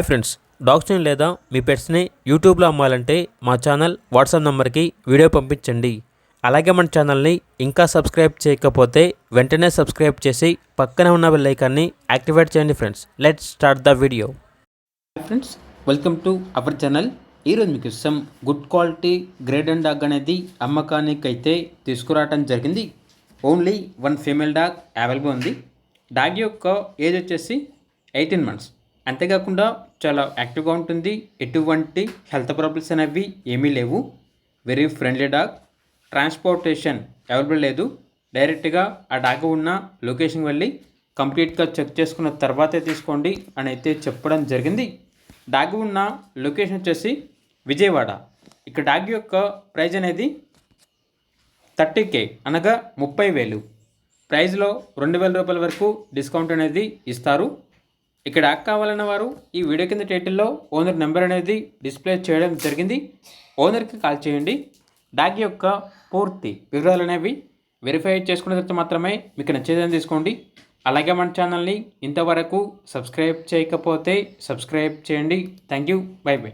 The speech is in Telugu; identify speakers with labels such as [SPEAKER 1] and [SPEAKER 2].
[SPEAKER 1] ఫ్రెండ్స్, డాగ్స్ని లేదా మీ పెట్స్ని యూట్యూబ్లో అమ్మాలంటే మా ఛానల్ వాట్సాప్ నెంబర్కి వీడియో పంపించండి. అలాగే మన ఛానల్ని ఇంకా సబ్స్క్రైబ్ చేయకపోతే వెంటనే సబ్స్క్రైబ్ చేసి పక్కనే ఉన్న బెల్ ఐకాన్ని యాక్టివేట్ చేయండి. Friends, let's start the video.
[SPEAKER 2] Friends, welcome to our channel. ఈరోజు మీకు some good quality grade and dog అనేది అమ్మకానికి అయితే తీసుకురావడం జరిగింది. Only one female dog available ఉంది. డాగ్ యొక్క ఏజ్ వచ్చేసి 18 months. అంతేకాకుండా చాలా యాక్టివ్గా ఉంటుంది. ఎటువంటి హెల్త్ ప్రాబ్లమ్స్ అనేవి ఏమీ లేవు. Very friendly dog. Transportation available లేదు. డైరెక్ట్గా ఆ డాగ్ ఉన్న లొకేషన్కి వెళ్ళి కంప్లీట్గా చెక్ చేసుకున్న తర్వాతే తీసుకోండి అని అయితే చెప్పడం జరిగింది. డాగ్ ఉన్న లొకేషన్ వచ్చేసి విజయవాడ. ఇక్కడ డాగ్ యొక్క ప్రైజ్ అనేది 30K అనగా 30,000. ప్రైజ్లో 2,000 రూపాయల వరకు డిస్కౌంట్ అనేది ఇస్తారు. ఇక్కడ డాగ్ కావాలన్న వారు ఈ వీడియో కింద టైటిల్లో ఓనర్ నెంబర్ అనేది డిస్ప్లే చేయడం జరిగింది. ఓనర్కి కాల్ చేయండి. డాగ్ యొక్క పూర్తి వివరాలు అనేవి వెరిఫై చేసుకున్న తర్వాత మాత్రమే మీకు నచ్చేదని తీసుకోండి. అలాగే మన ఛానల్ని ఇంతవరకు సబ్స్క్రైబ్ చేయకపోతే సబ్స్క్రైబ్ చేయండి. Thank you. By by.